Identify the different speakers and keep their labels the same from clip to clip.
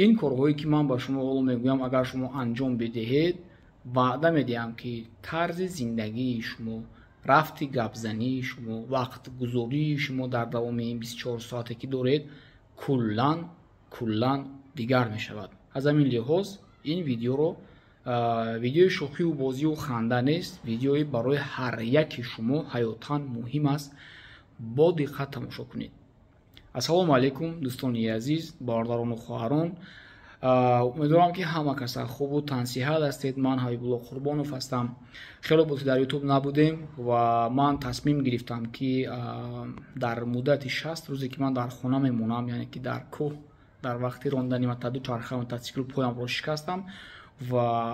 Speaker 1: این کارهایی که من با شما حالا میگویم اگر شما انجام بدهید وعده میدهم که طرز زندگی شما، رفت گپزنی شما، وقت گذاری شما در دوام این 24 ساعته که دارید کلا دیگر می شود. از همین لحاظ این ویدیو رو ویدیوی شوخی و بازی و خنده نیست، ویدیوی برای هر یک شما حیاتاً مهم است. با دقت تماشا کنید. السلام علیکم دوستان عزیز، برادران و خواهران، امیدوارم که همه کسا خوب و تنصیحت هستید. من حبیبالله قربانов هستم. خیلی وقت در یوتیوب نبودیم و من تصمیم گرفتم که در مدت 60 روزی که من در خانه میمونم، یعنی که در کوه در وقتی راندنی و دوچرخه و موتورسیکل پایم رو شکستم و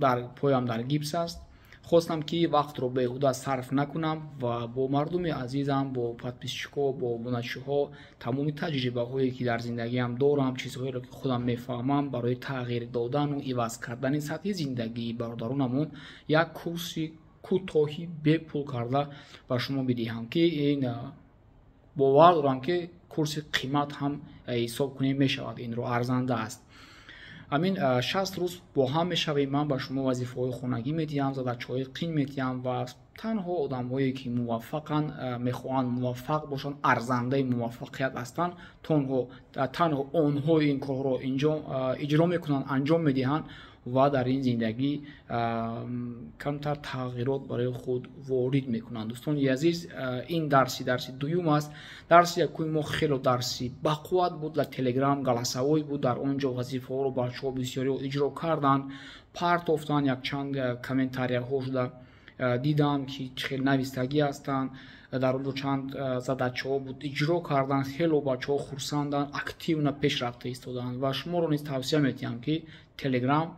Speaker 1: در پایم در گیپس است، خواستم که وقت رو بیهوده صرف نکنم و با مردم عزیزم، با پادپیسچی‌ها، با ابونه‌ها تمام تجربه هایی که در زندگیم دارم، چیزهایی رو که خودم میفهمم برای تغییر دادن و عوض کردن سطح زندگی برادرانمون یک کورس کوتاهی به پول کرده با شما بدهم که این باور دارم که کورس قیمت هم حساب کنیم میشود، این رو ارزنده است. همین 60 روز با هم میشویم. من با شما وظیفه های خانگی میدیم، زدچهای قین میدیم و تنها آدم هایی که موفقن، میخوان موفق باشن، ارزنده موفقیت هستن، تنها آنها این کار رو اجرا میکنن، انجام میدهن و در این زندگی کمتر تغییرات برای خود وارد میکنند. دوستان عزیز، این درس دوم است. درس یکم ما خیلی درسی بقوت بود. در تلگرام جلسه‌ای بود، در اونجا وظیفه ها رو بچه‌ها بسیاری اجرا کردن، پرتافتن. یک چند کامنتاری ها شده دیدم که خیلی نویسندگی هستند. در اونجا چند زدچه‌ها بود اجرا کردن، خیلی بچه‌ها خرسندن، اکتیو پیش رفته ایستادن و شما رو نیز توصیه می‌کنم که تلگرام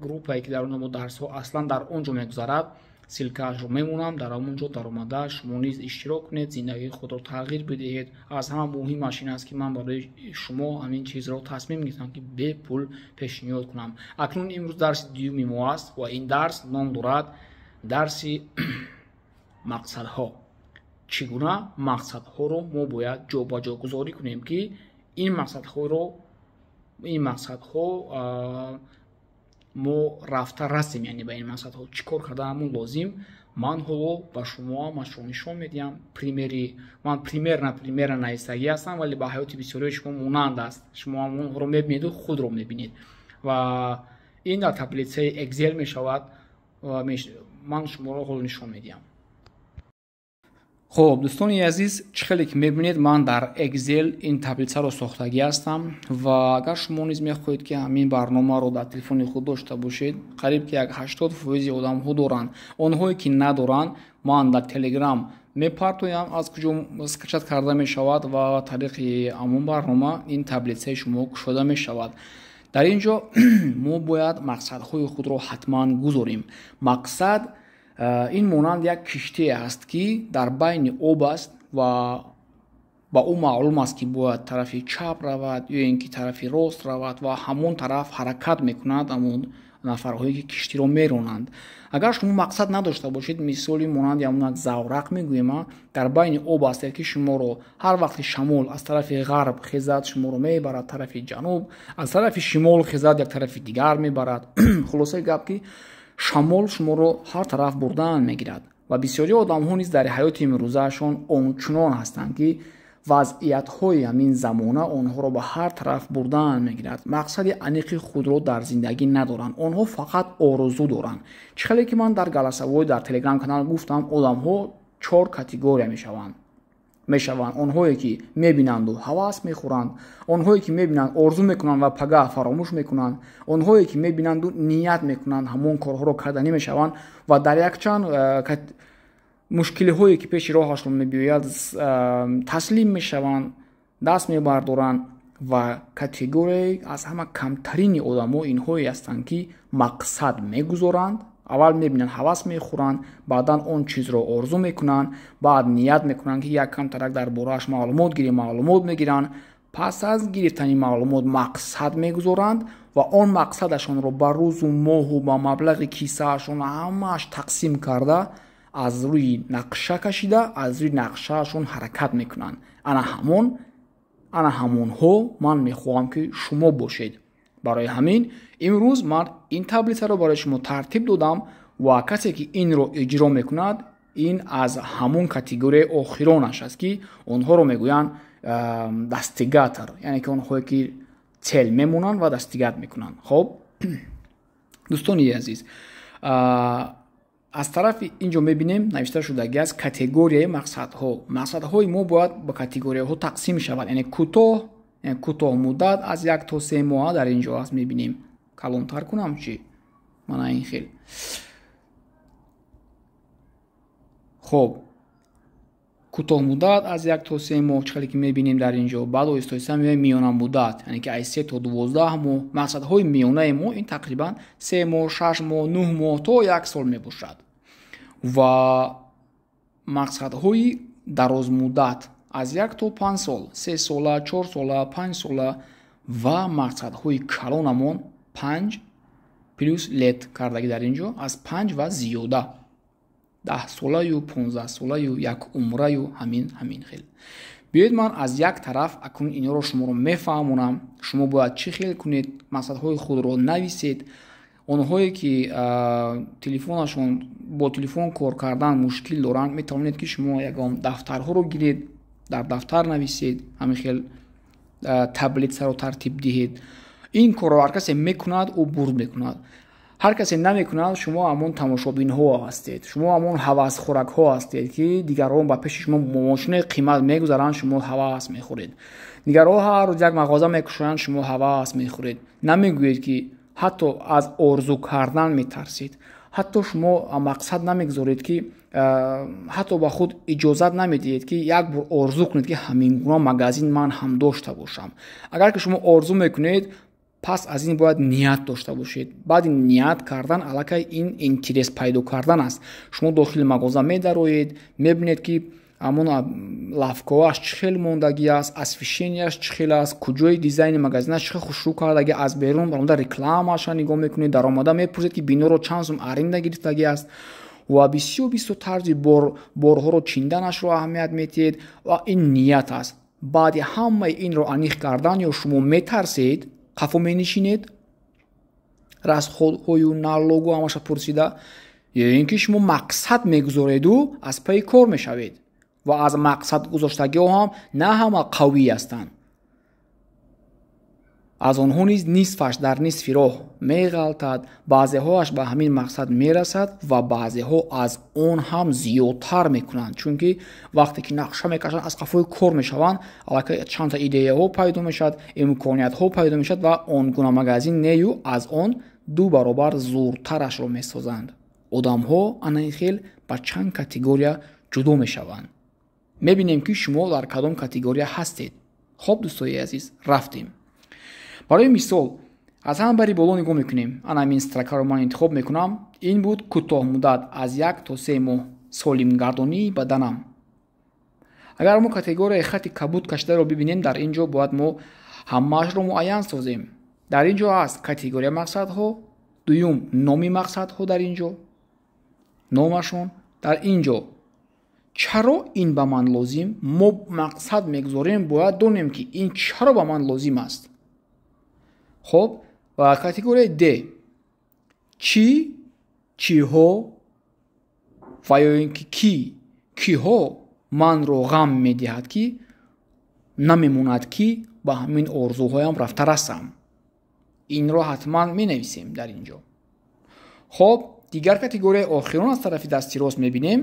Speaker 1: گروپی که در اون ما درس ها اصلا در اونجا میگذارد، سیلکاش رو میمونم در اونجا در اومده شما نیز اشتراک کنید، زندگی خود رو تغییر بدهید. از همه مهم ماشین است که من برای شما همین چیز رو تصمیم گرفتم که به پول پیشنهاد کنم. اکنون امروز درس دوم ما است و این درس نام دارد درس مقصدها. چگونه مقصدها رو ما باید جابجا گذاری کنیم که این مقصدها ما رفته رسیم، یعنی به این مقصدها چیکار کردنمون لازم. من حالا با شما نشون میدم. من پریمیر نایستگی هستم ولی به حیات بسیاری شما مانند است. شما اون رو میبینید و خود رو میبینید و این در تبلیغ اکسل میشود و من شما رو حالا نشون میدم. خب دوستان عزیز، چخیلی که میبینید من در اکسل این تبلیغ رو ساختگی هستم و اگر شما نیز میخواهید که همین برنامه رو در تلفن خود داشته باشید، قریب که 80% آدم ها دارن. آنهایی که ندارن من در تلگرام میپرتویم از کجا اسکچت کرده میشود و طریق همون برنامه این تبلیغ شما گشوده میشود. در اینجا ما باید مقصدهای خود رو حتما گذاریم. مقصد این مانند یک کشتی است که در بین آب است و با او معلوم است که باید طرف چپ رود یا اینکه طرف راست رود و همون طرف حرکت میکنند همون نفرهایی که کشتی رو میرانند. اگر شما مقصد نداشته باشید، مثالی مانند همون زورق میگویم، در بین آب است که شما رو هر وقت شمال از طرف غرب خیزد شما رو میبرد طرف جنوب، از طرف شمال خیزد یک طرف دیگر میبرد. خلاصه گپ که شمال شما رو هر طرف بردن میگیرد و بسیاری آدم ها نیز در حیات امروزشان آنچنان هستند که وضعیت های همین زمانه آنها رو به هر طرف بردن میگیرد. مقصد عمیق خود رو در زندگی ندارن، آنها فقط آرزو دارن. چخیلی که من در جلسه های در تلگرام کانال گفتم آدم ها 4 کاتگوری میشوند. آنهایی که میبینند و هواس میخورند، آنهایی که میبینند آرزو میکنند و پگاه فراموش میکنند، آنهایی که میبینند و نیت میکنند همون کارها رو کردنی میشوند و در یک چند مشکلی هایی که پیش راهشون میبیاید تسلیم میشوند، دست میبردارند و کاتگوری از همه کمترین آدم‌ها اینهایی هستند که مقصد میگذارند. اول میبینن هوس میخورن، بعدا اون چیز رو آرزو میکنن، بعد نیت میکنن که یک کم ترک در بارش معلومات میگیرن. پس از گرفتن معلومات مقصد میگذارند و اون مقصدشون رو بر روز و ماه و با مبلغ کیسهشون همش تقسیم کرده از روی نقشه کشیده، از روی نقشهشون حرکت میکنن. انا ана ҳамонҳо ман мехоҳам ки шумо бошед. барои ҳамин имрӯз ман ин таблицаро барои шумо тартиб додам ва касе ки инро иҷро мекунад ин аз ҳамон категорияи охиронаш аст ки онҳоро мегӯянд дастигатор, яъне ки онҳое ки цел мемонанд ва дастигат мекунанд. хоб дӯстони азиз, аз тарафи инҷо мебинем навишта шудагӣ аст категорияи мақсадҳо. Мақсадҳои мо бояд ба категорияҳо тақсим шавад, яъне кӯтоҳ муддат аз 1 то 3 моҳа дар инҷо аст мебинем. калонтар кунам чӣ? мана ин хел. хоб кӯтоҳ муддат аз 1 то 3 моҳ чӣ ки мебинем дар инҷо. баъд оҳиста мебинем миёна муддат, яъне ки аз 3 то 12 моҳ. мақсадҳои миёнаи мо ин тақрибан 3 моҳ, 6 моҳ, 9 моҳ то 1 сол мебошад. ва мақсадҳои дарозмуддат аз 1 то 5 сол, 3 сола, 4 сола, 5 сола ва мақсадҳои калонамон 5 плюс лет кардагӣ дар инҷо аз 5 ва зиёда 10 солаю, 15 солаю, як умраю, ҳамин хел. биёед ман аз як тараф акнун инҳоро шуморо мефаҳмонам. шумо бояд чӣ хел кунед? мақсадҳои худро нависед. онҳое ки телефонашон бо телефон кор кардан мушкил доранд, метавонед ки шумо ягон дафтарҳоро гиред, дар дафтар нависед, ҳамин хел таблицаро тартиб диҳед. ин корро ҳар касе мекунад, ӯ бурд мекунад. ҳар касе намекунад, шумо ҳамон тамошобинҳо ҳастед, шумо ҳамон ҳавасхӯракҳо ҳастед ки дигарон ба пеши шумо бо мошинаи қимат мегузаранд, шумо ҳавас мехӯред. дигарон ҳар рӯз як мағоза мекушоянд, шумо ҳавас мехӯред. намегӯед ки ҳатто аз орзу кардан метарсед. ҳатто шумо мақсад намегузоред ки ҳатто ба худ иҷозат намедиҳед ки як бор орзу кунед ки ҳамин гуна магазин ман ҳам дошта бошам. агар ки шумо орзу мекунед, пас аз ин бояд ният дошта бошед. баъди ният кардан аллакай ин интерес пайдо кардан аст. шумо дохили мағоза медароед, мебинед ки ҳамон лавкааш чӣ хел мондагӣ аст, освещенияш чӣ хел аст, куҷои дизайни магазинаш чӣ хел хушрӯ кардагӣ, аз берун баромада рекламаша нигоҳ мекунед, дар омада мепурсед ки биноро чанд сум аренда гирифтагӣ аст ва бисёр тарзи борҳоро чинданашро аҳамият метиҳед ва ин ният аст. баъди ҳамаи инро аниқ кардан ё шумо метарсед, қафо менишинед, расходҳою налогу ҳамаша пурсида, ё ин ки шумо мақсад мегузореду аз пайи кор мешавед. ва аз мақсад гузоштагиҳо ҳам на ҳама қавӣ ҳастанд. аз онҳо низ нисфаш дар нисфи роҳ меғалтад, баъзеҳоаш ба ҳамин мақсад мерасад ва баъзеҳо аз он ҳам зиёдтар мекунанд, чунки вақте ки нақша мекашанд, аз қафои кор мешаванд, аллакай чандта идеяҳо пайдо мешавад, имкониятҳо пайдо мешавад ва он гуна магазин нею аз он 2 баробар зуртарашро месозанд. одамҳо ана ин хел ба чанд категория ҷудо мешаванд. мебинем ки шумо дар кадом категория ҳастед. хоб дӯстои азиз, рафтем. барои мисол аз ҳама бари боло нигоҳ мекунем. ана ин стракаро ман интихоб мекунам. ин буд кӯтоҳмуддат аз 1 то 3 моҳ солимгардонии баданам. агар мо категорияи хати кабуд кашидаро бибинем, дар ин ҷо бояд мо ҳамаашро муайян созем. дар ин ҷо аст категорияи мақсадҳо, дуюм номи мақсадҳо дар ин ҷо, номашон дар ин ҷо. чаро ин ба ман лозим? мо мақсад мегузорем, бояд донем ки ин чаро ба ман лозим аст. хоб ва категорияи д чӣ, чиҳо ва ё ин ки киҳо манро ғам медиҳад ки намемонад ки ба ҳамин орзуҳоям рафта расам. инро ҳатман менависем дар ин ҷо. хоб дигар категорияи охирон аз тарафи дасти рост мебинем.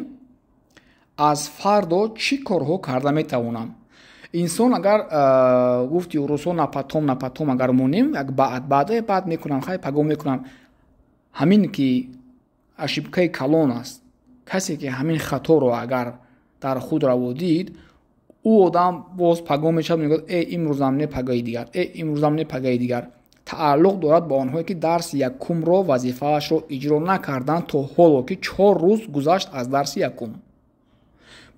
Speaker 1: аз фардо чӣ корҳо карда метавонам? инсон агар гуфти рӯзҳо напатом агар монем, як баъд мекунам, хай пагом мекунам. ҳамин ки ашибкаи калон аст. касе ки ҳамин хаторо агар дар худ раво дид, ӯ одам боз пагом мешавад, мегӯяд имрӯзам не пагаи дигар, имрӯзам не пагаи дигар. тааллуқ дорад ба онҳое ки дарси якумро вазифаашро иҷро накарданд то ҳоло ки 4 рӯз гузашт аз дарси якум.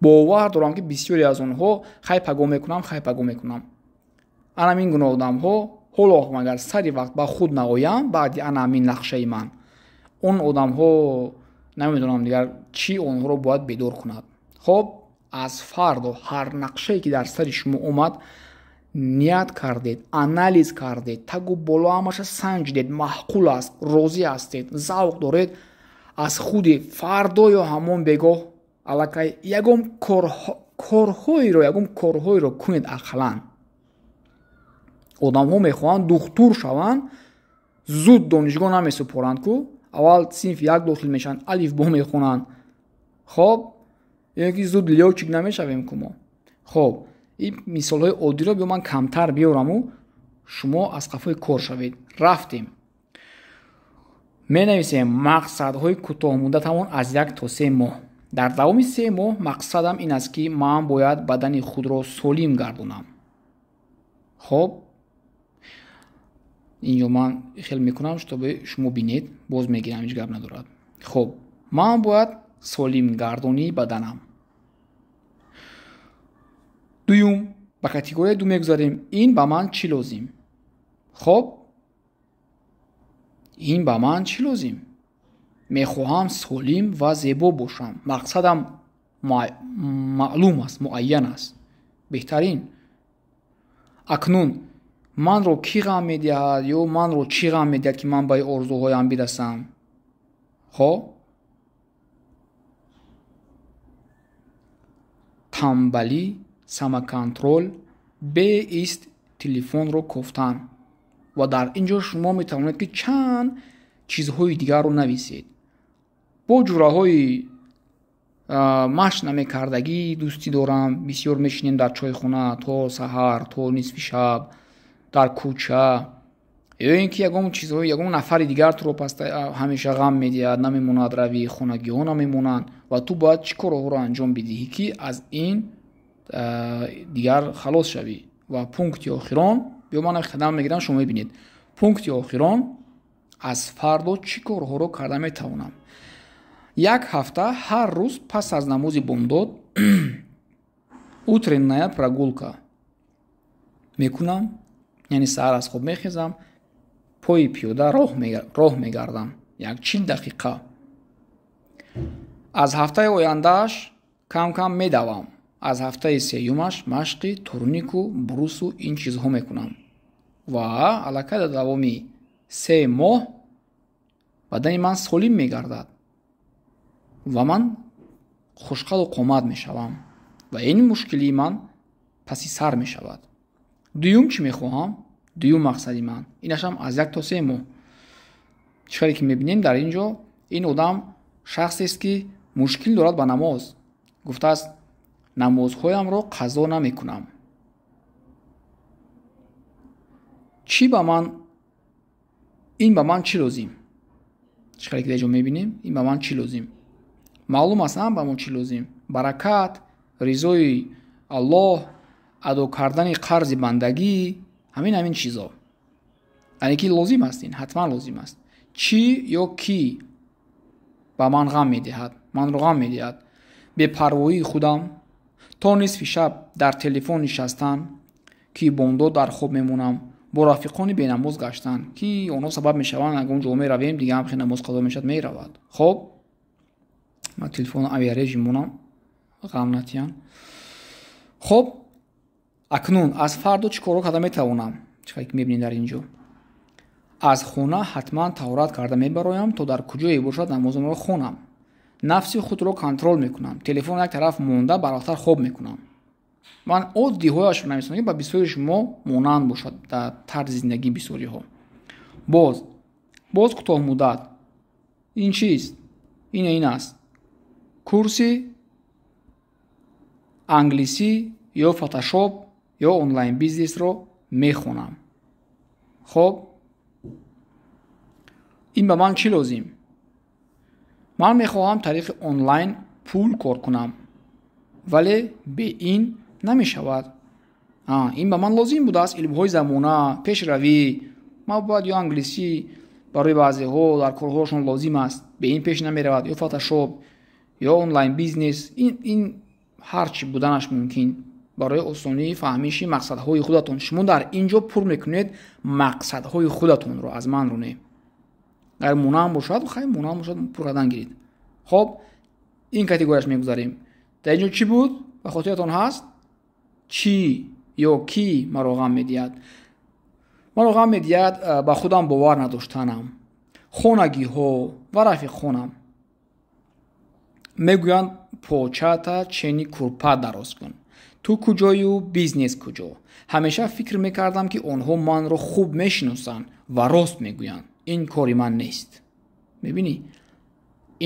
Speaker 1: бовар дорам ки бисёре аз онҳо хай пагом мекунам. ана мин гуна одамҳо ҳоло агар сари вақт ба худ наоям, баъди ана мин нақшаи ман, он одамҳо намедонам дигар чӣ онҳоро бояд бедор кунад. хоб аз фардо ҳар нақшае ки дар сари шумо омад, ният кардед, анализ кардед, тагу боло ҳамаша санҷидед, маъқул аст, розӣ ҳастед, завқ доред, аз худи фардо ё ҳамон бегоҳ аллакай ягон корҳоеро кунед. ақлан одамҳо мехоҳанд духтур шаванд, зуд донишгоҳ намесупоранд ку аввал синфи як дохил мешаванд, алифбо мехонанд. хоб ё ки зуд лёчик намешавем ку мо. хоб ин мисолҳои оддиро биё ман камтар биёраму шумо аз қафои кор шавед. рафтем менависем мақсадҳои кӯтоҳмуддатамон аз 1 то 3 моҳ. дар давоми 3 моҳ мақсадам ин аст ки ман бояд бадани худро солим гардонам. хоб инҷо ман хел мекунам штоби шумо бинед, боз мегирам, ҳеҷ гап надорад. хоб ман бояд солим гардонии баданам. дуюм ба категорияи ду мегузарем. ин ба ман чӣ лозим? хоб ин ба ман чӣ лозим? мехоҳам солим ва зебо бошам. мақсадам маълум аст, муайян аст. беҳтарин акнун манро кӣ ғам медиҳад ё манро чӣ ғам медиҳад ки ман ба орзуҳоям бирасам? хоб тамбалӣ, самоконтрол, беист телефонро кофтан. ва дар ин ҷо шумо метавонед ки чанд чизҳои дигарро нависед. бо ҷураҳои машқ намекардагӣ дӯстӣ дорам, бисёр мешинем дар чойхона то саҳар, то нисфи шаб, дар кӯча, ё ин ки ягон нафари дигар туро ҳамеша ғам медиҳад, намемонад рави, хонагиҳо намемонанд ва ту бояд чӣ корҳоро анҷом бидиҳӣ ки аз ин дигар халос шавӣ. ва пункти охирон биё ман қадам мегирам, шумо мебинед. пункти охирон аз фардо чӣ корҳоро карда метавонам? 1 ҳафта ҳар рӯз пас аз намози бомдод утренная прогулка мекунам, яъне саҳар аз хоб мехезам, пои пиёда роҳ мегардам 40 дақиқа. аз ҳафтаи ояндааш кам кам медавам. аз ҳафтаи сеюмаш машқи турнику брусу ин чизҳо мекунам. ва аллакай дар давоми 3 моҳ бадани ман солим мегардад ва ман хушқаду қомат мешавам ва ин мушкилии ман паси сар мешавад. дуюм чӣ мехоҳам? дуюм мақсади ман инашам аз 1 то 3 моҳ. чӣ харе ки мебинем дар ин ҷо ин одам шахсест ки мушкил дорад ба намоз. гуфтааст намозҳоямро қазо намекунам. ин ба ман чӣ лозим? чӣ харе ки дар ин ҷо мебинем ин ба ман чӣ лозим? маълум аст ба мон чӣ лозим? баракат, ризои аллоҳ, адо кардани қарзи бандагӣ, ҳамин чизо. яъне ки лозим аст, ин ҳатман лозим аст. чӣ ё кӣ ба ман ғам медиҳад, манро ғам медиҳад? бепарвоии худам, то нисфи шаб дар телефон нишастан ки бомдод дар хоб мемонам, бо рафиқони бенамоз гаштан ки онҳо сабаб мешаванд ягон ҷо меравем дига ҳам хеле намоз қазо мешавад меравад. хоб ман телефон авиарежим монам, ғам натиян. хоб акнун аз фардо чӣ корро карда метавонам? чӣ ки мебинем дар ин ҷо аз хона ҳатман таҳорат карда мебароям, то дар куҷое бошад намозамро хонам. нафси худро контрол мекунам. телефон як тараф монда барвақтар хоб мекунам. ман оддиҳояшро намесонам ки ба бисёри шумо монанд бошад дар тарзи зиндагии бисёриҳо. боз кӯтоҳмуддат ин чист? ин аст. курси англисӣ ё фотошоп ё онлайн бизнесро мехонам. хоб ин ба ман чӣ лозим? ман мехоҳам тариқи онлайн пул кор кунам, вале бе ин намешавад. ин ба ман лозим будааст. илмҳои замона, пешравӣ, ман бояд ё англисӣ барои баъзеҳо дар корҳоашон лозим аст, бе ин пеш намеравад, ё фотошоп ё онлайн бизнес. ин ҳарчи буданаш мумкин барои осонии фаҳмиши мақсадҳои худатон. шумо дар ин ҷо пур мекунед мақсадҳои худатонро, аз манро не. агар монанд бошад пур кардан гиред. хоб ин категорияш мегузарем. дар ин ҷо чӣ буд? ба хотиратон ҳаст? чӣ ё ки маро ғам медиҳад? маро ғам медиҳад ба худам бовар надоштанам, хонагиҳо ва рафиқхонам. мегӯянд почаата чени курпа дароз кун. ту куҷою бизнес куҷо? ҳамеша фикр мекардам ки онҳо манро хуб мешиносанд ва рост мегӯянд. ин кори ман нест. мебинӣ?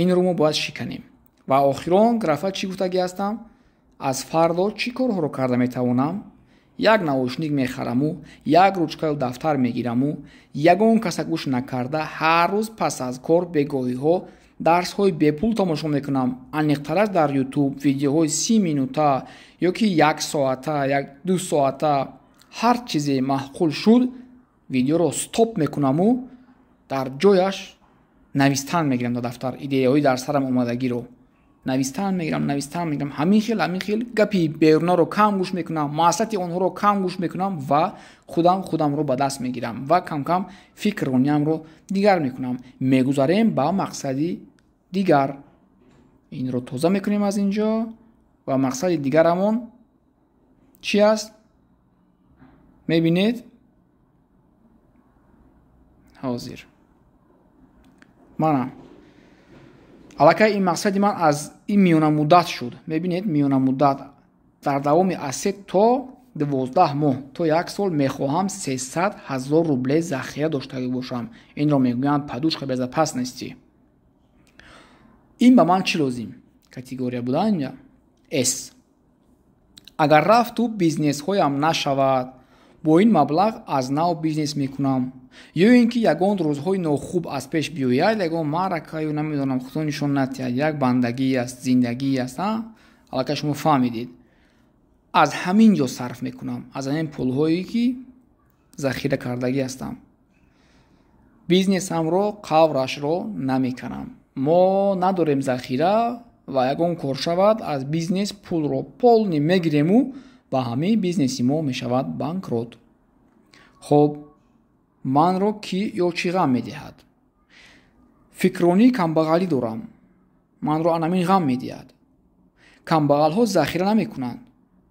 Speaker 1: инро мо бояд шиканем. ва охирон графа чӣ гуфтагӣ ҳастам? аз фардо чӣ корҳоро карда метавонам? як наушник мехараму, як ручкаю дафтар мегираму, ягон каса гӯш накарда ҳар рӯз пас аз кор бегоҳиҳо дарсҳои бепул тамошо мекунам. аниқтараш дар ютуб видеоҳои 30 минута ё ки 1 соата, 2 соата, ҳар чизе маъқул шуд видеоро стоп мекунаму дар ҷояш навистан мегирам дар дафтар идеяҳои дар сарам омадагиро. навистан мегирам, ҳамин хел гапи берунаро кам гӯш мекунам, маслиҳати онҳоро кам гӯш мекунам ва худамро ба даст мегирам ва кам фикррониямро дигар мекунам. мегузарем ба мақсади дигар. инро тоза мекунем аз инҷо ва мақсади дигарамон чӣ аст? мебинед? ҳозир манам аллакай ин мақсади ман аз ин миёна муддат шуд. мебинед, миёна муддат дар давоми аз 3 то 12 моҳ то 1 сол мехоҳам 300 000 рубле захира дошта бошам. инро мегӯянд падушка безопасности. ин ба ман чӣ лозим? категория буда инҷа с. агар рафту бизнесҳоям нашавад, бо ин маблағ аз нав бизнес мекунам, ё ин ки ягон рӯзҳои нохуб аз пеш биёяд, ягон маъракаю намедонам худо нишон натиҳад, як бандагӣ аст, зиндагӣ аст, аллакай шумо фаҳмидед. аз ҳамин ҷо сарф мекунам, аз ҳамин пулҳое ки захира кардагӣ ҳастам. бизнесамро қаврашро намеканам. мо надорем захира ва ягон кор шавад аз бизнес пулро полни мегирему ба ҳамаи бизнеси мо мешавад банкрот. хоб манро кӣ ё чӣ ғам медиҳад? фикрронии камбағалӣ дорам. манро анамин ғам медиҳад. камбағалҳо захира намекунанд.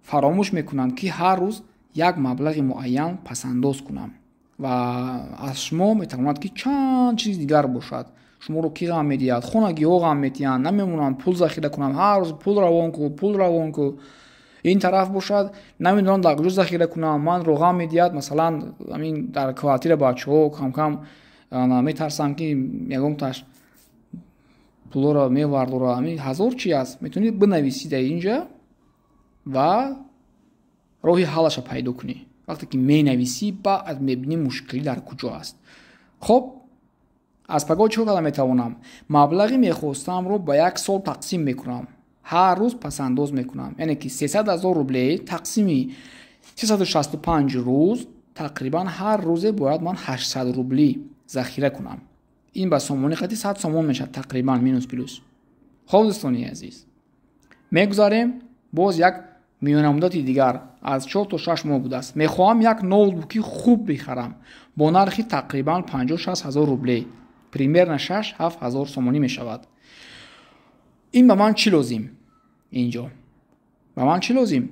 Speaker 1: фаромӯш мекунанд ки ҳар рӯз як маблағи муайян пасандоз кунам ва аз шумо метавонад ки чанд чизи дигар бошад. шуморо кӣ ғам медиҳад? хонагиҳо ғам медиҳанд. намемонанд пул захира кунам. ҳар рӯз пул равон ку. ин тараф бошад намедонам дар куҷо захира кунам. манро ғам медиҳад. масалан ҳамин дар квартира бачаҳо кам метарсам ки ягонташ пулоро мевардора. ҳамин ҳазор чи аст. метавонед бинависед инҷа ва роҳи ҳалаша пайдо кунӣ. вақте ки менависӣ баъд мебинӣ мушкилӣ дар куҷо аст. хоб аз паго чӣ карда метавонам? маблағи мехостамро ба 1 сол тақсим мекунам. ҳар рӯз пасандоз мекунам. яъне ки 300 000 рубле тақсими 365 рӯз тақрибан ҳар рӯзе бояд ман 800 рубли захира кунам. ин ба сомони қадри 100 сомон мешад тақрибан минус плюс. хоб дӯстони азиз, мегузарем боз як миёнамуддати дигар аз 4 то 6 моҳ будааст. мехоҳам як ноутбуки хуб бихарам бо нархи тақрибан 50-60 000 рубле. примерно 6-7 000 сомонӣ мешавад. ин ба ман чӣ лозим? инҷо ба ман чӣ лозим?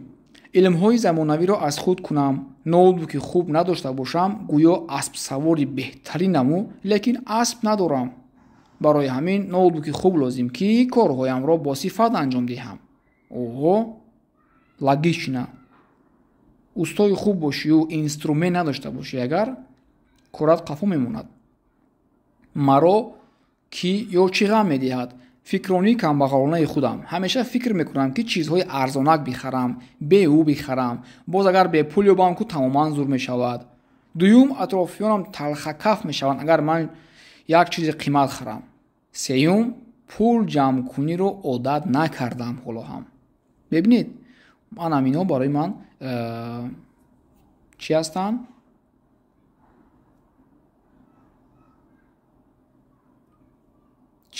Speaker 1: илмҳои замонавиро аз худ кунам, ноутбуки хуб надошта бошам, гӯё аспсавори беҳтаринаму, лекин асп надорам. барои ҳамин ноутбуки хуб лозим ки корҳоямро бо сифат анҷом диҳам. оҳо, логична. устои хуб бошию инструмент надошта бошӣ, агар корат қафо мемонад. маро кӣ ё чӣ ғам медиҳад? фикрронии камбағалонаи худам. ҳамеша фикр мекунам ки чизҳои арзонак бихарам, беҳу бихарам. боз агар бепул ёбам ку тамоман зур мешавад. дуюм, атрофиёнам талхакаф мешаванд агар ман як чизи қимат харам. сеюм, пул ҷамъкуниро одат накардам ҳоло ҳам. бебинед, манам инҳо барои ман чӣ ҳастанд?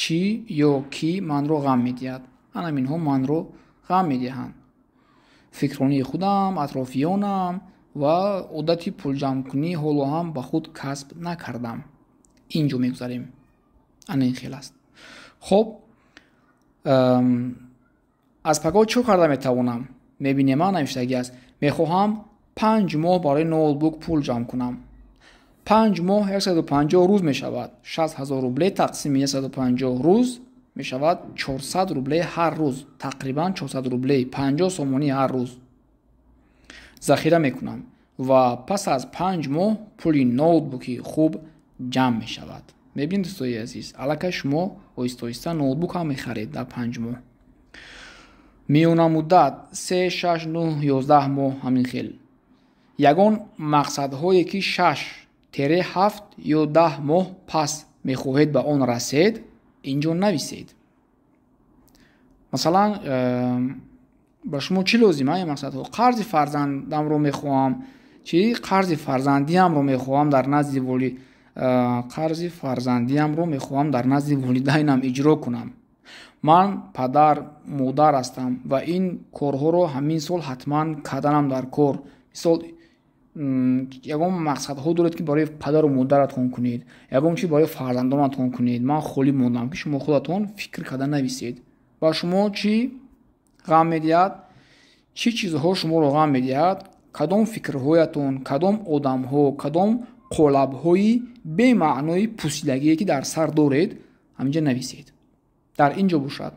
Speaker 1: чӣ ё кӣ манро ғам медиҳад? анам инҳо манро ғам медиҳанд. фикрронии худам, атрофиёнам ва одати пулҷамъкунӣ ҳоло ҳам ба худ касб накардам. инҷо мегузарем. ана ин хел аст. хоб аз паго чӣ карда метавонам? мебинем навиштагӣ аст. мехоҳам 5 ماه برای نوتبوک پول جمع کنم. 5 ماه 150 روز می شود. 60,000 روبل تقسیم 150 روز می شود 400 روبل هر روز. تقریبا 400 روبل 50 سومونی هر روز ذخیره می کنم و پس از 5 ماه پول نوتبوکی خوب جمع می شود. میبینید دوستای عزیز، الکی شما آهسته آهسته نوتبوک هم میخرید در 5 ماه. میانه مدت 3 6 9 11 ماه همین خیلی. یگان مقصدهایی که 6-7 یا 10 ماه پس میخواهید به آن رسید اینجا نویسید. مثلا با شما چی لازمه این مقصدها؟ قرض فرزندم رو میخواهم، قرض فرزندیم رو میخواهم در نزد در نزد والدینم اجرا کنم. من پدر مادر هستم و این کارها رو همین سال حتما کردنم در کار. مثال یگان مقصدها دارید که برای پدر و مادرتون کنید، یگان چی برای فرزندانتون کنید. من خالی موندم که شما خودتون فکر کردن نویسید. با شما چی غم میدهد، چی چیزها شما رو غم میدهد، کدام فکرهایتون، کدام آدمها، کدام قالب‌های به معنای پوسیدگی که در سر دارید همینجا نویسید. در اینجا باشد.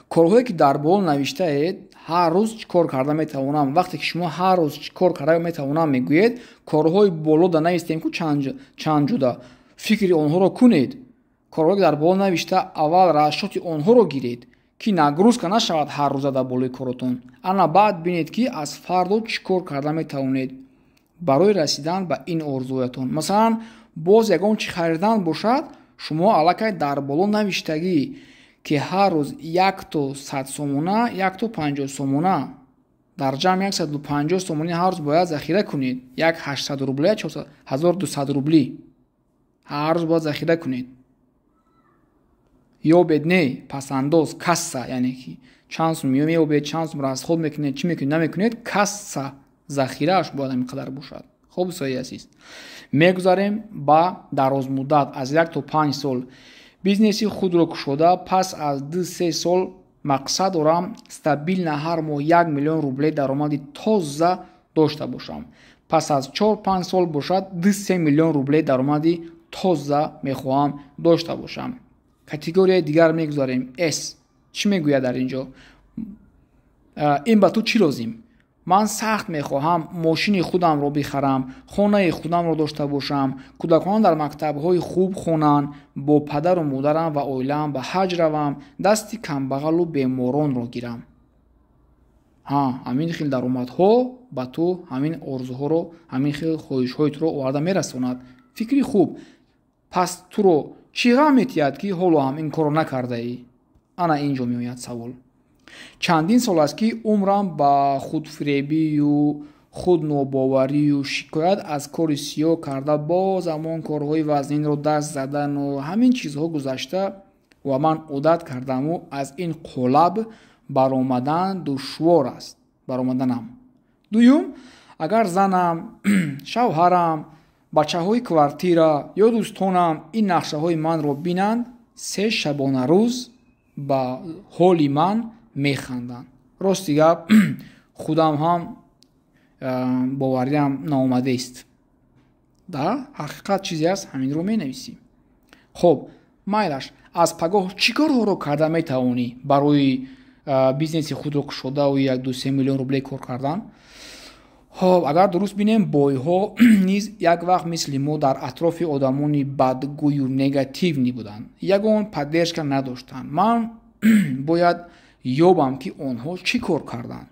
Speaker 1: کارهایی که در بال نوشته اید، هر روز چیکار کرده میتوانم. وقتی که شما هر روز چیکار کرده میتوانم میگویید، کارهای بالا در نوشتیم که چند جدا فکر آنها را کنید. کارهایی که در بال نوشته اول رشات آنها را گیرید که نگروز که نشود هر روز در بالای کارتون. انا بعد بینید که از فردا چیکار کرده میتوانید برای رسیدن به این آرزویتون. مثلا باز یگان چی خریدن باشد، شما الکی در بالا نوشتگی که هر روز 1 تا 100 سومونه، 1 تا 50 سومونه، در جمع 150 سومونی هر روز باید ذخیره کنید. 800 روبل 1200 روبلی هر روز باید ذخیره کنید. یا بدنه پس انداز کسا، یعنی که چند سوم یا به چند سوم را از خود میکنید، چی میکنید نمیکنید، کسا ذخیره اش باید اینقدر باشد. خوب دوستای عزیز، میگذاریم با دراز مدت از 1 تا 5 سال بیزنسی خود رو کشوده. پس از 2-3 سال مقصد دارم استابیل هر ماه 1 میلیون روبل درآمد تازه داشته باشم. پس از 4-5 سال باشد 2-3 میلیون روبل درآمد تازه میخواهم داشته باشم. کاتگوری دیگر میگذاریم. اس چی میگوید در اینجا؟ این با تو چی لازم؟ من سخت میخواهم ماشین خودم رو بخرم، خانه خودم رو داشته باشم، کودکان در مکتب‌های خوب خونن، با پدر و مادرم و عائله‌ام به حج روم، دستی کمبغل و بیماران رو گیرم. همین خیل درآمدها با تو همین آرزوها رو، همین خیل خواهش‌های تو رو آورده میرسوند. فکری خوب. پس تو رو چی غم می‌دهد که حالا هم این کارو نکرده ای؟ انا اینجا میآید سوال. چندین سال است که عمرم با خودفریبی و خود ناباوری و شکایت از کار سیاه کرده، باز همان کارهای وزنین رو دست زدن و همین چیزها گذشته و من عادت کردم و از این قالب برآمدن دشوار است. برآمدنم. دوم، اگر زنم، شوهرم، بچه های کوارتیرا یا دوستانم این نقشه های من رو بینند، 3 شبانه روز با حالی من میخندن. راستی گپ خودم هم باوریم ناآمده است. در حقیقت چیزی است همین رو می نویسیم. خب مایلش از پگاه چیکار رو کرده میتوانی برای بیزنس خود رو کشوده و 1-2-3 میلیون روبل کار کردن؟ خب اگر درست بینیم بای ها نیز یک وقت مثل ما در اطراف آدمانی بدگوی و نگاتیو نی بودن، یگان پدرشکا نداشتن. من باید یابم که آنها چی کار کردن.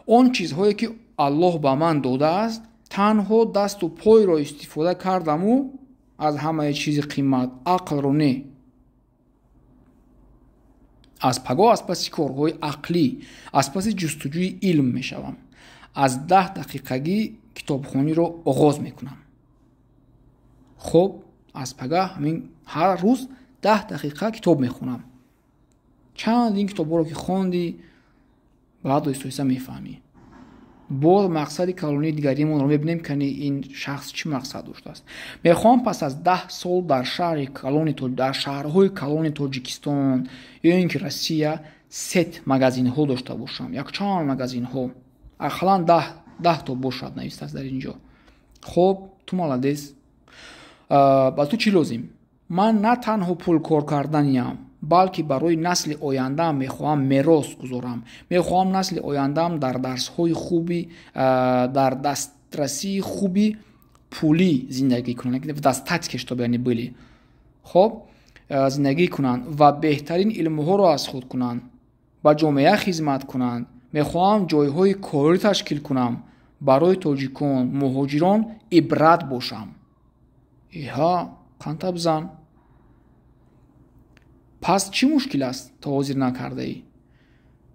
Speaker 1: آن چیزهایی که الله به من داده است تنها دست و پای را استفاده کردم و از همه چیز قیمت عقل رو نه. از پگاه از پس کارهای عقلی، از پس جستجوی علم می شوم. از 10 دقیقگی کتابخوانی رو آغاز می کنم. خب از پگاه همین هر روز 10 دقیقه کتاب می خونم. چند این کتاب رو که خوندی بعد ایسا میفهمی. باز مقصد کلانی دیگریمون رو میبینیم که این شخص چی مقصد داشته است. میخوام پس از 10 سال در شهرهای کلانی تاجیکستان یا اینکه روسیه 3 مگزین ها داشته باشم. یک چند مگزین ها، اقلا 10 تا бошад навистааст дар ин ҷо. хоб ту маладес. ба ту чӣ лозим? ман на танҳо пулкор карданиам, балки барои насли ояндаам мехоҳам мерос гузорам. Мехоҳам насли ояндаам дар дарсҳои хуби дар дастрасии хуби пулӣ зиндагӣ кунанд, в достатке чтобы они были. хоб зиндагӣ кунанд ва беҳтарин илмҳоро аз худ кунанд, ба ҷомеа хизмат кунанд. мехоҳам ҷойҳои корӣ ташкил кунам, барои тоҷикон, муҳоҷирон ибрат бошам. иҳа қанта бизан. пас чӣ мушкил аст то ҳозир накардаӣ?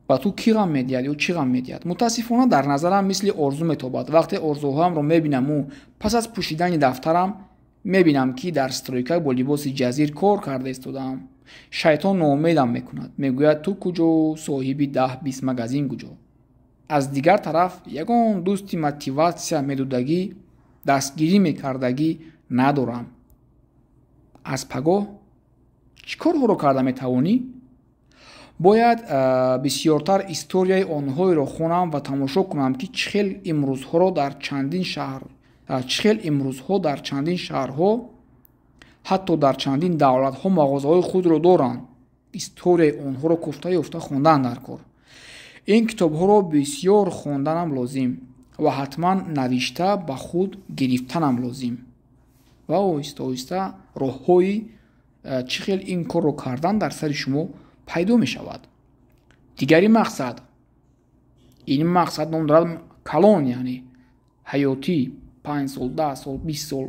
Speaker 1: ба ту кӣ ғам медиҳад ё чӣ ғам медиҳад? мутаассифона дар назарам мисли орзу метобад. вақте орзуҳоямро мебинаму пас аз пӯшидани дафтарам мебинам ки дар стройка бо либоси ҷазир кор карда истодаам. шайтон ноумедам мекунад, мегӯяд ту куҷо, соҳиби 10-20 магазин куҷо. аз дигар тараф ягон дӯсти мотиватсия медодагӣ, дастгирӣ мекардагӣ надорам. аз пагоҳ чӣ корҳоро карда метавонӣ? бояд бисёртар историяи онҳоеро хонам ва тамошо кунам ки чӣ хел имрӯзҳо дар чандин шаҳрҳо, ҳатто дар чандин давлатҳо мағозаҳои худро доранд. историяи онҳоро куфта ёфта хондан дар кор. ин китобҳоро бисёр хонданам лозим ва ҳатман навишта ба худ гирифтанам лозим. ва оҳиста оҳиста роҳҳои чӣ хел ин корро кардан дар сари шумо пайдо мешавад. дигари мақсад, ин мақсад ном дорад калон, яъне ҳаётӣ, 5 сол, 10 сол, 20 сол.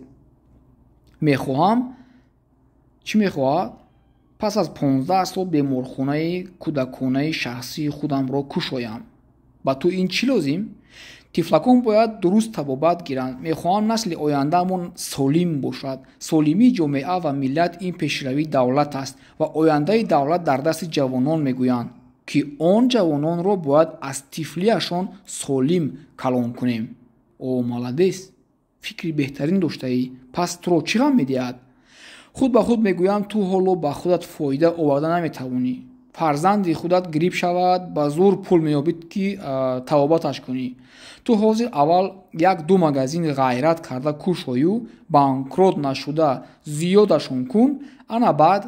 Speaker 1: мехоҳам чӣ мехоҳад? пас аз 15 сол беморхонаи кӯдаконаи шахсии худамро кушоям. ба ту ин чӣ лозим? тифлакон бояд дуруст табобат гиранд. мехоҳам насли ояндаамон солим бошад. солимии ҷомеа ва миллат ин пешравии давлат аст ва ояндаи давлат дар дасти ҷавонон мегӯянд ки он ҷавононро бояд аз тифлиашон солим калон кунем. о маладес, фикри беҳтарин доштаӣ. пас туро чӣ ғам медиҳад? худ ба худ мегӯям ту ҳоло ба худат фоида оварда наметавонӣ. фарзанди худат гириб шавад, ба зур пул меёбӣ ки табобаташ кунӣ. ту ҳозир аввал 1-2 магазин ғайрат карда кушою, банкрот нашуда зиёдашон кун, ана баъд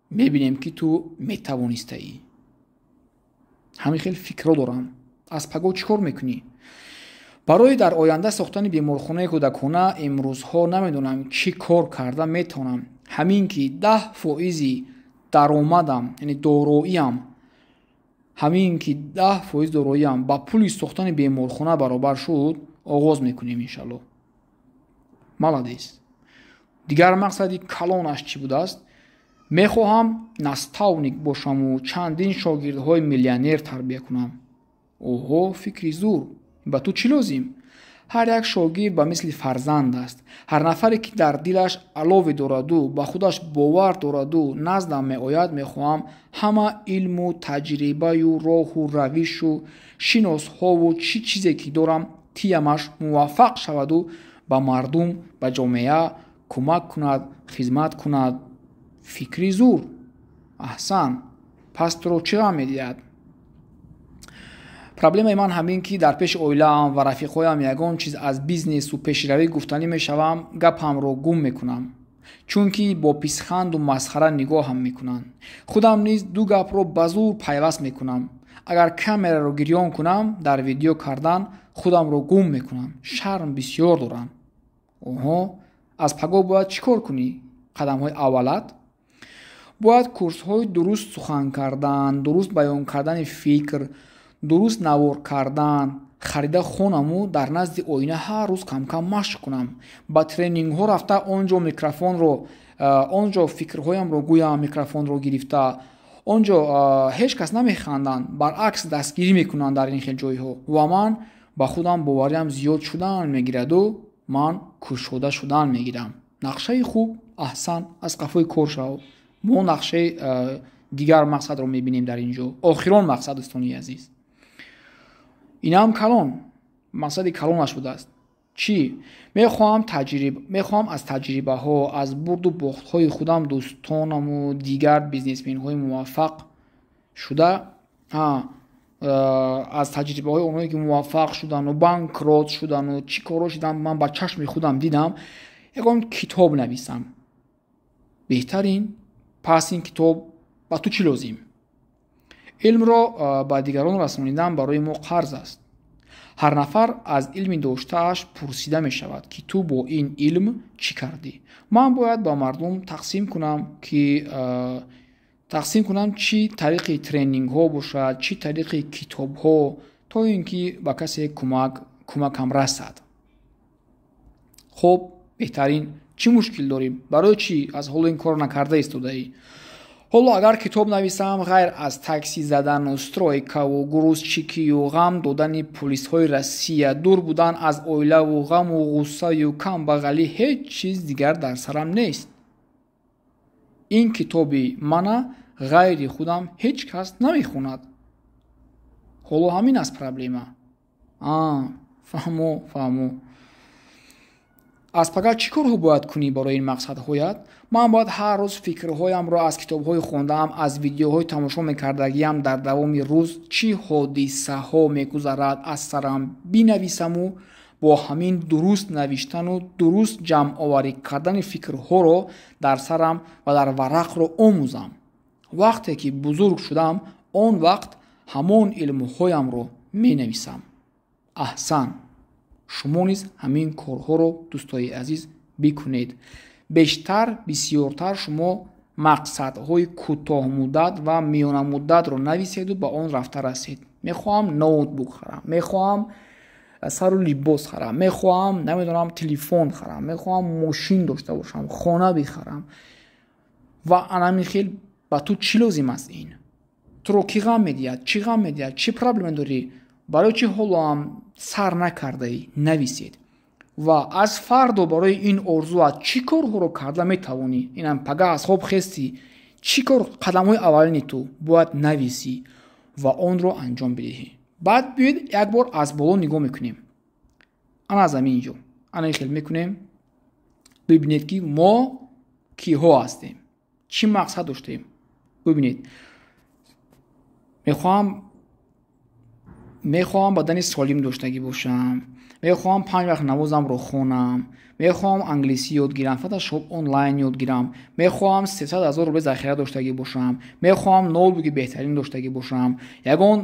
Speaker 1: мебинем ки ту метавонистаӣ. ҳамин хел фикрро дорам. аз пагоҳ чӣ кор мекунӣ? барои дар оянда сохтани беморхонаи кӯдакона имрӯзҳо намедонам чӣ кор карда метавонам. ҳамин ки 10% даромадам, яъне дороиам, ҳамин ки 10% дороиам ба пули сохтани беморхона баробар шуд, оғоз мекунем иншаллоҳ. маладес. дигар мақсади калонаш чӣ будааст? мехоҳам наставник бошаму чандин шогирдҳои миллионер тарбия кунам. оҳо, фикри зур. ба ту чӣ лозим? ҳар як шогирд ба мисли фарзанд аст. ҳар нафаре ки дар дилаш алове дораду, ба худаш бовар дораду, наздам меояд, мехоҳам ҳама илму таҷрибаю роҳу равишу шиносҳову чӣ чизе ки дорам тиямаш муваффақ шаваду ба мардум, ба ҷомеа кӯмак кунад, хизмат кунад. фикри зур. аҳсан. пас туро чӣ ғам медиҳад? проблемаи ман ҳамин ки дар пеши оилаам ва рафиқоям ягон чиз аз бизнесу пешравӣ гуфтанӣ мешавам, гапамро гум мекунам, чунки бо писханду масхара нигоҳам мекунанд. худам низ ду гапро ба зур пайваст мекунам. агар камераро гирён кунам, дар видео кардан худамро гум мекунам. шарм бисёр дорам. оҳо, аз пагоҳ бояд чӣ кор кунӣ? қадамҳои аввалат бояд курсҳои дуруст сухан кардан, дуруст баён кардани фикр, дуруст навор кардан харида хонаму дар назди оина ҳар рӯз камкам машқ кунам. ба тренингҳо рафта онҷо фикрҳоямро гӯям, микрофонро гирифта. онҷо ҳеҷ кас намеханданд, баръакс дастгирӣ мекунанд дар ин хел ҷойҳо. ва ман ба худам бовариам зиёд шудан мегираду ман кушода шудан мегирам. нақшаи хуб, аҳсан, аз қафои кор шав. мо нақшаи дигар мақсадро мебинем дар ин ҷо. охирон мақсад дӯстони азиз. инам калон, мақсади калонаш будааст. чӣ? мехоҳам аз таҷрибаҳо, аз бурду бохтҳои худам, дӯстонаму дигар бизнесменҳои муваффақ шуда аз таҷрибаҳои онҳое ки муваффақ шудану банкрот шудану чӣ коро шудан ман ба чашми худам дидам, ягон китоб нависам. беҳтарин пас ин китоб ба ту чӣ лозим? илмро ба дигарон расонидан барои мо қарз аст. ҳар нафар аз илми доштааш пурсида мешавад ки ту бо ин илм чӣ кардӣ. ман бояд ба мардум тақсим кунам чӣ тариқи тренингҳо бошад, чӣ тариқи китобҳо, то ин ки ба касе кӯмакам расад. хуб, беҳтарин чӣ мушкил дорем? Барои чӣ аз ҳоло ин кор накарда истодаӣ? ҳоло агар китоб нависам, ғайр аз такси задану стройкаву грузчикию ғам додани полисҳои Россия, дур будан аз оилаву ғаму ғуссаю камбағалӣ ҳеҷ чиз дигар дар сарам нест. ин китоби мана ғайри худам ҳеҷ кас намехонад. ҳоло ҳамин аст проблема. фаҳмо. аспагар чӣ корҳо бояд кунӣ барои ин мақсадҳоят? ман бояд ҳар рӯз фикрҳоямро аз китобҳои хондаам, аз видеоҳои тамошо мекардагиам дар давоми рӯз чӣ ҳодисаҳо мегузарад аз сарам бинависаму бо ҳамин дуруст навиштану дуруст ҷамъоварӣ кардани фикрҳоро дар сарам ва дар варақро омӯзам. вақте ки бузург шудам, он вақт ҳамон илмҳоямро менависам. аҳсан. шумо низ ҳамин корҳоро дӯстои азиз бикунед. бисёртар шумо мақсадҳои кӯтоҳмуддат ва миёнамуддатро нависеду ба он рафта расед. мехоҳам ноутбук харам, мехоҳам сару либос харам, мехоҳам намедонам телефон харам, мехоҳам мошин дошта бошам, хона бихарам ва анамихел. ба ту чӣ лозим аст ин? туро кӣ ғам медиҳад? Чӣ ғам медиҳад? Чӣ проблема дорӣ? барои чӣ ҳолоам сар накардаӣ? нависед. ва аз фардо барои ин орзуат чӣ корҳоро карда метавонӣ? инам пага аз хоб хестӣ, чӣ кор қадамҳои аввалини ту бояд нависӣ ва онро анҷом бидиҳӣ. баъд биёед якбор аз боло нигоҳ мекунем. ана аз ҳамин ҷо ана хел мекунем, бибинед ки мо киҳо ҳастем, чӣ мақсад доштем. бибинед, мехоҳам бадани солим доштагӣ бошам, мехоҳам 5 вақт намозамро хонам, мехоҳам англисӣ ёд гирам, фотошоп онлайн ёд гирам, мехоҳам 300,000 рубл захира доштагӣ бошам, мехоҳам ноутбуки беҳтарин доштагӣ бошам. ягон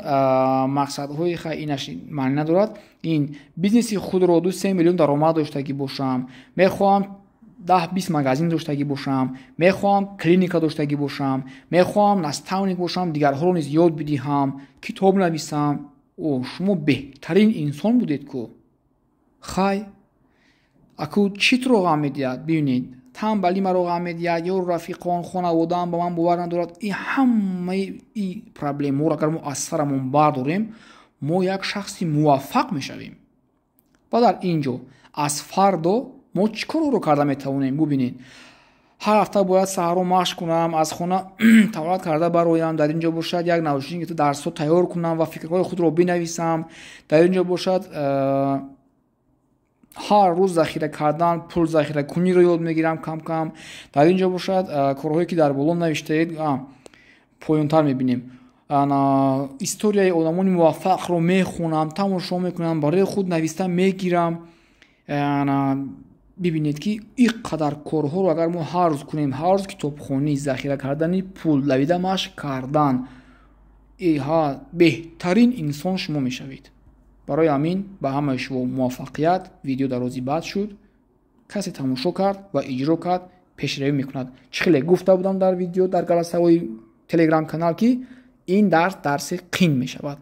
Speaker 1: мақсадҳои инаш маъни надорад. ин бизнеси худро 2-3 миллион даромад доштагӣ бошам, мехоҳам 10-20 магазин доштагӣ бошам, мехоҳам клиника доштагӣ бошам, мехоҳам наставник бошам, дигарҳоро низ ёд бидиҳам, китоб нависам. шумо беҳтарин инсон будед ку. хай, аку чӣ туро ғам медиҳад? бибинед, танбалӣ маро ғам медиҳад, ё рафиқон, хонаводаам ба ман бовар надорад. ин ҳамаи ин проблемаҳоро агар мо аз сарамон бардорем, мо як шахси муваффақ мешавем. ва дар ин ҷо аз фардо мо чӣ корҳоро карда метавонем? бубинед, ҳар ҳафта бояд саҳаро машқ кунам, аз хона таваллуд карда бароям, дар ин ҷо бошад як навшини дарсҳо тайёр кунам ва фикрҳои худро бинависам. дар ин ҷо бошад ҳар рӯз захира кардан, пул захиракуниро ёд мегирам кам кам. дар ин ҷо бошад корҳое ки дар боло навиштаед, поёнтар мебинем. историяи одамони муваффақро мехонам, тамошо мекунам, барои худ нависта мегирам. бибинед ки ин қадар корҳоро агар мо ҳар рӯз кунем, ҳар рӯз китобхонӣ, захира кардани пул, давида машқ кардан, беҳтарин инсон шумо мешавед. барои ҳамин ба ҳамаи шумо муваффақият. видео дарози баъд шуд, касе тамошо кард ва иҷро кард, пешравӣ мекунад. чӣ хеле гуфта будам дар видео, дар галасаҳои телеграм канал ки ин дарси қин мешавад.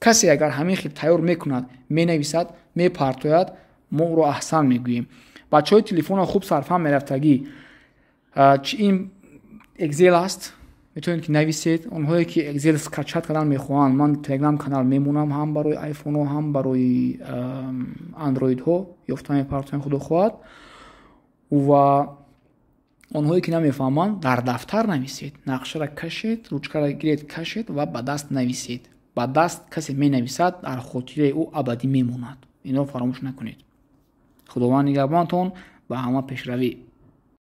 Speaker 1: касе агар ҳамин хел тайёр мекунад, менависад, мепартояд, мо ӯро аҳсан мегӯем. бачаҳои телефона хуб сарфаҳм мерафтагӣ, ин экзел аст, метавонед ки нависед. онҳое ки экзел скачат кардан мехоҳанд, ман телеграм канал мемонам, ҳам барои айфонҳо, ҳам барои андроидҳо, ёфта мепартоям худо хоҳад. ва онҳое ки намефаҳманд, дар дафтар нависед, нақшаро кашед, ручкаро гиред кашед ва ба даст нависед. ба даст касе менависад, дар хотираи ӯ абадӣ мемонад. инро фаромӯш накунед. худованд нигаҳбонтон. ба ҳама пешравӣ.